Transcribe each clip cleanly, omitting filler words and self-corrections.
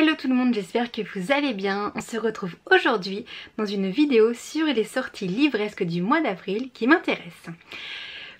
Hello tout le monde, j'espère que vous allez bien. On se retrouve aujourd'hui dans une vidéo sur les sorties livresques du mois d'avril qui m'intéressent.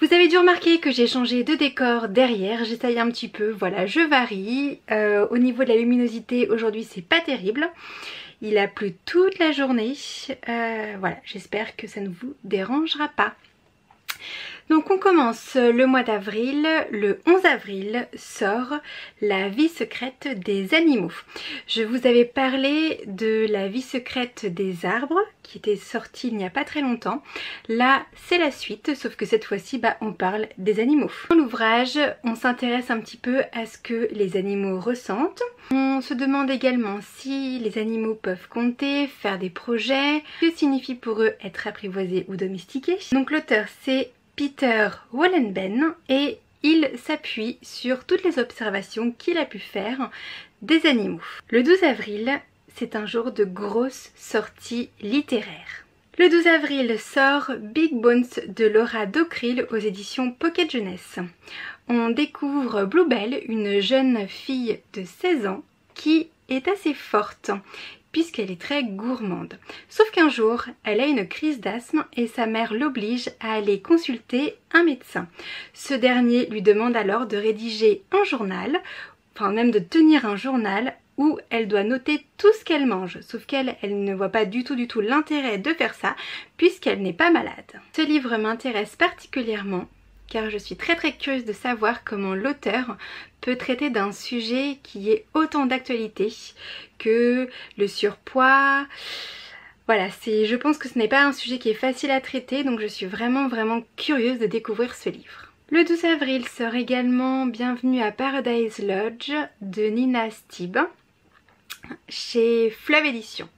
Vous avez dû remarquer que j'ai changé de décor derrière, j'essaye un petit peu, voilà, je varie. Au niveau de la luminosité, aujourd'hui c'est pas terrible. Il a plu toute la journée, voilà, j'espère que ça ne vous dérangera pas. Donc on commence le mois d'avril, le 11 avril sort La vie secrète des animaux. Je vous avais parlé de La vie secrète des arbres qui était sortie il n'y a pas très longtemps. Là c'est la suite, sauf que cette fois-ci on parle des animaux. Dans l'ouvrage on s'intéresse un petit peu à ce que les animaux ressentent. On se demande également si les animaux peuvent compter, faire des projets, que signifie pour eux être apprivoisés ou domestiqués. Donc l'auteur c'est Peter Wohlleben et il s'appuie sur toutes les observations qu'il a pu faire des animaux. Le 12 avril, c'est un jour de grosse sortie littéraire. Le 12 avril sort Big Bones de Laura Dockrill aux éditions Pocket Jeunesse. On découvre Bluebell, une jeune fille de 16 ans qui est assez forte puisqu'elle est très gourmande. Sauf qu'un jour, elle a une crise d'asthme et sa mère l'oblige à aller consulter un médecin. Ce dernier lui demande alors de rédiger un journal, enfin même de tenir un journal où elle doit noter tout ce qu'elle mange. Sauf qu'elle ne voit pas du tout l'intérêt de faire ça puisqu'elle n'est pas malade. Ce livre m'intéresse particulièrement car je suis très curieuse de savoir comment l'auteur peut traiter d'un sujet qui est autant d'actualité que le surpoids. Voilà, je pense que ce n'est pas un sujet qui est facile à traiter, donc je suis vraiment curieuse de découvrir ce livre. Le 12 avril sort également Bienvenue à Paradise Lodge de Nina Stibbe chez Fleuve Éditions.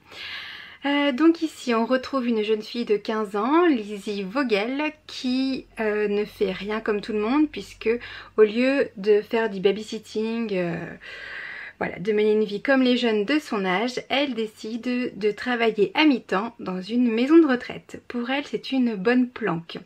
Donc ici on retrouve une jeune fille de 15 ans, Lizzie Vogel, qui ne fait rien comme tout le monde puisque au lieu de faire du babysitting, voilà, de mener une vie comme les jeunes de son âge, elle décide de travailler à mi-temps dans une maison de retraite. Pour elle c'est une bonne planque.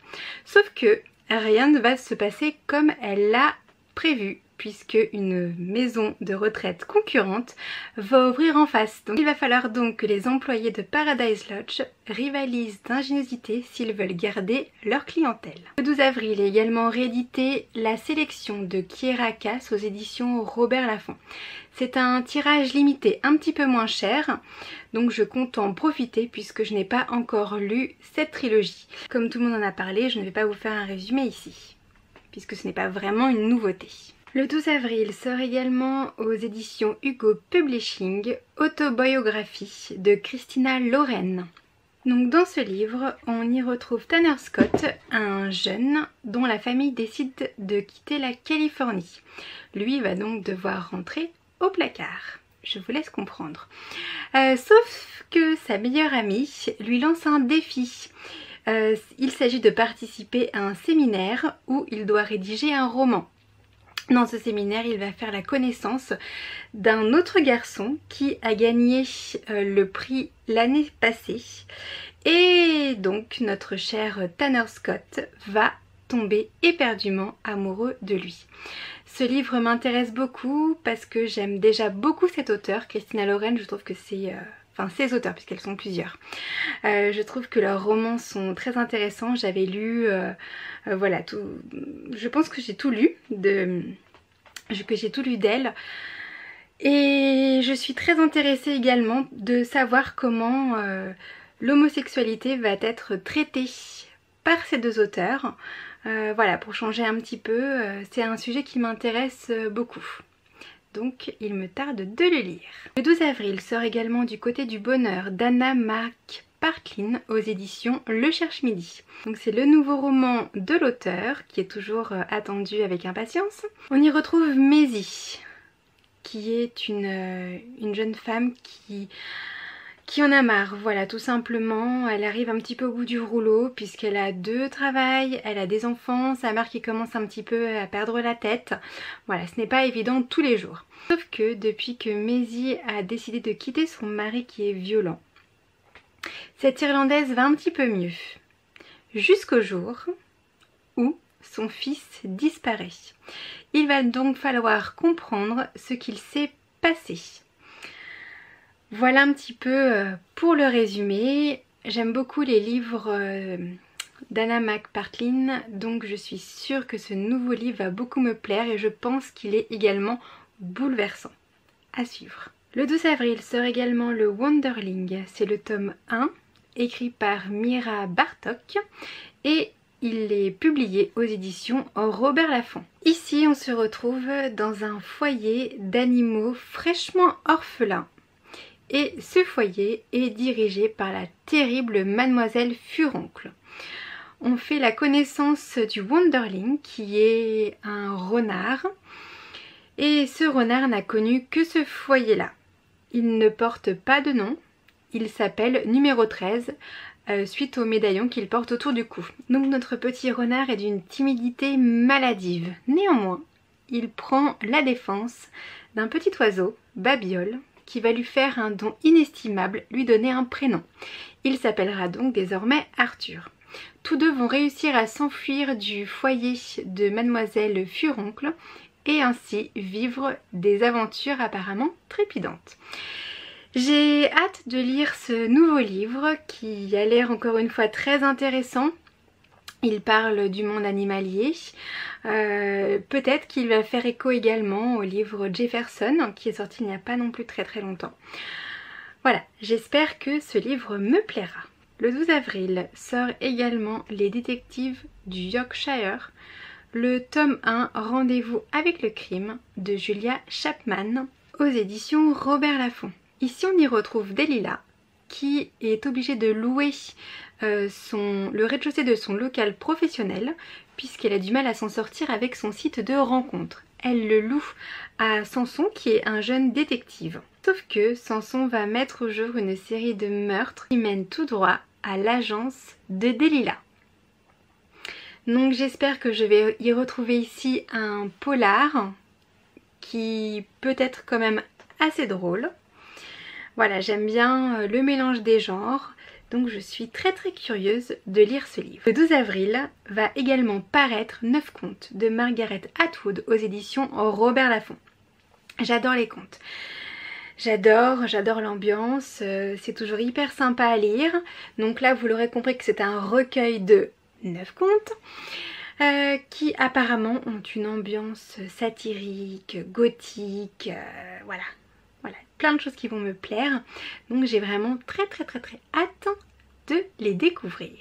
Sauf que rien ne va se passer comme elle l'a prévu, puisque une maison de retraite concurrente va ouvrir en face. Donc il va falloir donc que les employés de Paradise Lodge rivalisent d'ingéniosité s'ils veulent garder leur clientèle. Le 12 avril est également réédité La sélection de Kiera Cass aux éditions Robert Laffont. C'est un tirage limité un petit peu moins cher, donc je compte en profiter puisque je n'ai pas encore lu cette trilogie. Comme tout le monde en a parlé, je ne vais pas vous faire un résumé ici, puisque ce n'est pas vraiment une nouveauté. Le 12 avril sort également aux éditions Hugo Publishing Autobiographie de Christina Loren. Donc dans ce livre, on y retrouve Tanner Scott, un jeune dont la famille décide de quitter la Californie. Lui va donc devoir rentrer au placard. Je vous laisse comprendre. Sauf que sa meilleure amie lui lance un défi. Il s'agit de participer à un séminaire où il doit rédiger un roman. Dans ce séminaire, il va faire la connaissance d'un autre garçon qui a gagné le prix l'année passée. Et donc notre cher Tanner Scott va tomber éperdument amoureux de lui. Ce livre m'intéresse beaucoup parce que j'aime déjà beaucoup cet auteur, Christina Loren. Je trouve que c'est... ces auteurs, puisqu'elles sont plusieurs. Je trouve que leurs romans sont très intéressants. J'avais lu, voilà, tout. Je pense que j'ai tout lu d'elle. Et je suis très intéressée également de savoir comment l'homosexualité va être traitée par ces deux auteurs. Voilà, pour changer un petit peu, c'est un sujet qui m'intéresse beaucoup. Donc il me tarde de le lire. Le 12 avril sort également Du côté du bonheur d'Anna McPartlin aux éditions Le Cherche-Midi. Donc c'est le nouveau roman de l'auteur qui est toujours attendu avec impatience. On y retrouve Maisie, qui est une jeune femme qui en a marre, voilà, tout simplement. Elle arrive un petit peu au bout du rouleau puisqu'elle a 2 travails, elle a des enfants, sa mère qui commence un petit peu à perdre la tête. Voilà, ce n'est pas évident tous les jours. Sauf que depuis que Maisie a décidé de quitter son mari qui est violent, cette Irlandaise va un petit peu mieux. Jusqu'au jour où son fils disparaît. Il va donc falloir comprendre ce qu'il s'est passé. Voilà un petit peu pour le résumé. J'aime beaucoup les livres d'Anna McPartlin, donc je suis sûre que ce nouveau livre va beaucoup me plaire et je pense qu'il est également bouleversant. À suivre. Le 12 avril sort également le Wonderling, c'est le tome 1, écrit par Mira Bartók et il est publié aux éditions Robert Laffont. Ici on se retrouve dans un foyer d'animaux fraîchement orphelins. Et ce foyer est dirigé par la terrible Mademoiselle Furoncle. On fait la connaissance du Wonderling qui est un renard. Et ce renard n'a connu que ce foyer-là. Il ne porte pas de nom. Il s'appelle numéro 13 suite au médaillon qu'il porte autour du cou. Donc notre petit renard est d'une timidité maladive. Néanmoins, il prend la défense d'un petit oiseau, Babiole, qui va lui faire un don inestimable, lui donner un prénom. Il s'appellera donc désormais Arthur. Tous deux vont réussir à s'enfuir du foyer de Mademoiselle Furoncle et ainsi vivre des aventures apparemment trépidantes. J'ai hâte de lire ce nouveau livre qui a l'air encore une fois très intéressant. Il parle du monde animalier. Peut-être qu'il va faire écho également au livre Jefferson qui est sorti il n'y a pas non plus très longtemps. Voilà, j'espère que ce livre me plaira. Le 12 avril sort également Les détectives du Yorkshire, le tome 1 Rendez-vous avec le crime de Julia Chapman aux éditions Robert Laffont. Ici on y retrouve Delilah qui est obligée de louer le rez-de-chaussée de son local professionnel puisqu'elle a du mal à s'en sortir avec son site de rencontre. Elle le loue à Samson qui est un jeune détective. Sauf que Samson va mettre au jour une série de meurtres qui mènent tout droit à l'agence de Delilah. Donc j'espère que je vais y retrouver ici un polar qui peut être quand même assez drôle. Voilà, j'aime bien le mélange des genres, donc je suis très curieuse de lire ce livre. Le 12 avril va également paraître 9 contes de Margaret Atwood aux éditions Robert Laffont. J'adore les contes. J'adore l'ambiance, c'est toujours hyper sympa à lire. Donc là vous l'aurez compris que c'est un recueil de 9 contes qui apparemment ont une ambiance satirique, gothique, voilà, plein de choses qui vont me plaire. Donc j'ai vraiment très hâte de les découvrir.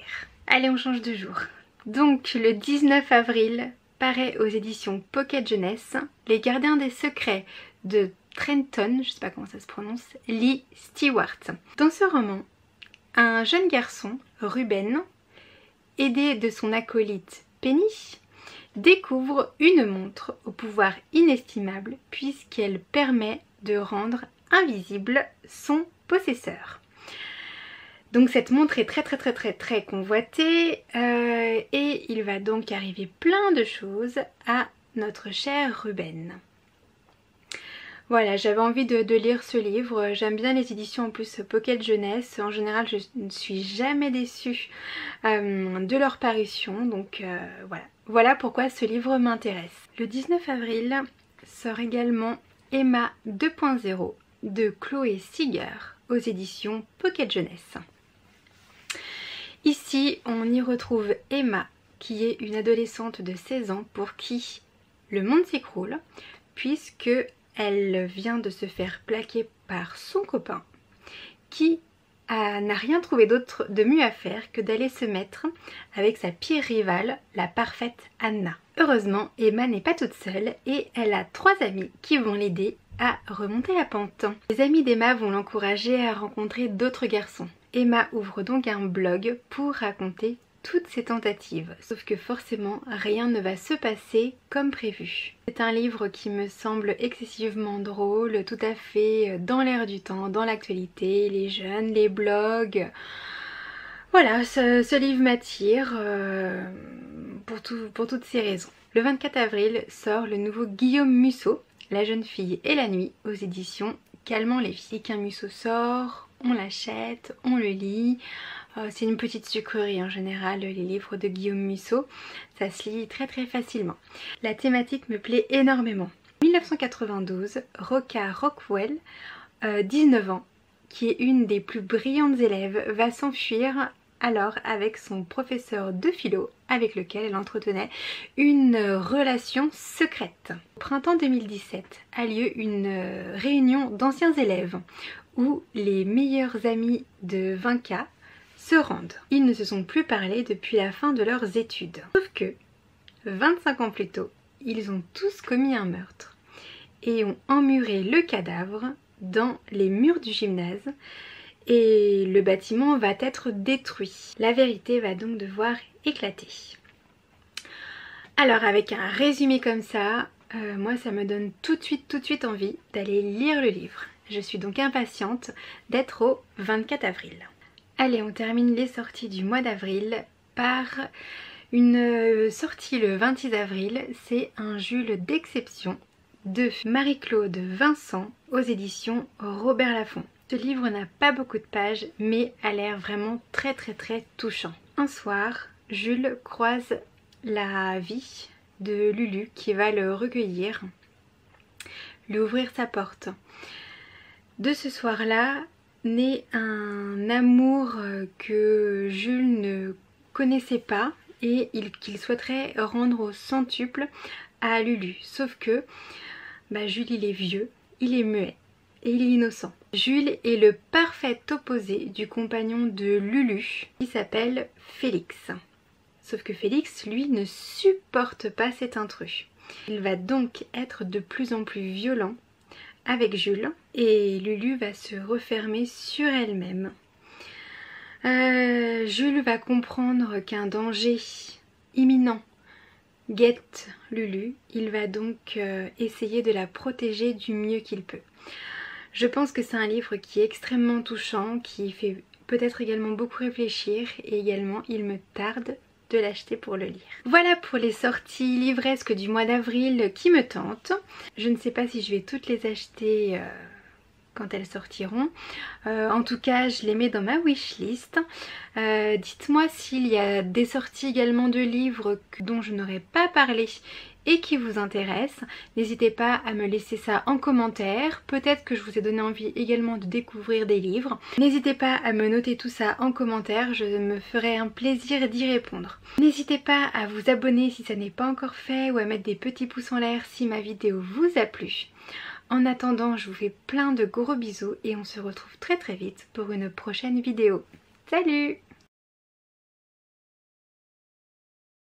Allez, on change de jour. Donc le 19 avril paraît aux éditions Pocket Jeunesse Les Gardiens des Secrets de Trenton, je sais pas comment ça se prononce, Lee Stewart. Dans ce roman, un jeune garçon, Ruben, aidé de son acolyte Penny, découvre une montre au pouvoir inestimable puisqu'elle permet de rendre invisible son possesseur. Donc cette montre est très convoitée et il va donc arriver plein de choses à notre cher Ruben. Voilà, j'avais envie de lire ce livre. J'aime bien les éditions en plus Pocket Jeunesse. En général, je ne suis jamais déçue de leur parution. Donc voilà pourquoi ce livre m'intéresse. Le 19 avril sort également Emma 2.0 de Chloé Seeger aux éditions Pocket Jeunesse. Ici, on y retrouve Emma qui est une adolescente de 16 ans pour qui le monde s'écroule puisque elle vient de se faire plaquer par son copain qui n'a rien trouvé d'autre de mieux à faire que d'aller se mettre avec sa pire rivale, la parfaite Anna. Heureusement, Emma n'est pas toute seule et elle a 3 amis qui vont l'aider à remonter la pente. Les amis d'Emma vont l'encourager à rencontrer d'autres garçons. Emma ouvre donc un blog pour raconter toutes ses tentatives. Sauf que forcément, rien ne va se passer comme prévu. C'est un livre qui me semble excessivement drôle, tout à fait dans l'air du temps, dans l'actualité, les jeunes, les blogs. Voilà, ce livre m'attire pour toutes ces raisons. Le 24 avril sort le nouveau Guillaume Musso, La jeune fille et la nuit, aux éditions Calmant les filles. Qu'un Musso sort, on l'achète, on le lit. C'est une petite sucrerie en général, les livres de Guillaume Musso. Ça se lit très facilement. La thématique me plaît énormément. 1992, Roca Rockwell, 19 ans, qui est une des plus brillantes élèves, va s'enfuir alors avec son professeur de philo avec lequel elle entretenait une relation secrète. Au printemps 2017 a lieu une réunion d'anciens élèves où les meilleurs amis de Vinca se rendent. Ils ne se sont plus parlé depuis la fin de leurs études. Sauf que 25 ans plus tôt, ils ont tous commis un meurtre et ont emmuré le cadavre dans les murs du gymnase et le bâtiment va être détruit. La vérité va donc devoir éclater. Alors avec un résumé comme ça, moi ça me donne tout de suite envie d'aller lire le livre. Je suis donc impatiente d'être au 24 avril. Allez, on termine les sorties du mois d'avril par une sortie le 26 avril. C'est un Jules d'exception de Marie-Claude Vincent aux éditions Robert Laffont. Ce livre n'a pas beaucoup de pages mais a l'air vraiment très touchant. Un soir, Jules croise la vie de Lulu qui va le recueillir, lui ouvrir sa porte. De ce soir-là naît un amour que Jules ne connaissait pas et qu'il souhaiterait rendre au centuple à Lulu. Sauf que Jules il est vieux, il est muet et il est innocent. Jules est le parfait opposé du compagnon de Lulu qui s'appelle Félix. Sauf que Félix, lui, ne supporte pas cet intrus. Il va donc être de plus en plus violent avec Jules et Lulu va se refermer sur elle-même. Jules va comprendre qu'un danger imminent guette Lulu. Il va donc essayer de la protéger du mieux qu'il peut. Je pense que c'est un livre qui est extrêmement touchant, qui fait peut-être également beaucoup réfléchir et également il me tarde de l'acheter pour le lire. Voilà pour les sorties livresques du mois d'avril qui me tentent. Je ne sais pas si je vais toutes les acheter quand elles sortiront. En tout cas, je les mets dans ma wishlist. Dites-moi s'il y a des sorties également de livres dont je n'aurais pas parlé et qui vous intéressent. N'hésitez pas à me laisser ça en commentaire. Peut-être que je vous ai donné envie également de découvrir des livres. N'hésitez pas à me noter tout ça en commentaire, je me ferai un plaisir d'y répondre. N'hésitez pas à vous abonner si ça n'est pas encore fait ou à mettre des petits pouces en l'air si ma vidéo vous a plu. En attendant, je vous fais plein de gros bisous et on se retrouve très vite pour une prochaine vidéo. Salut!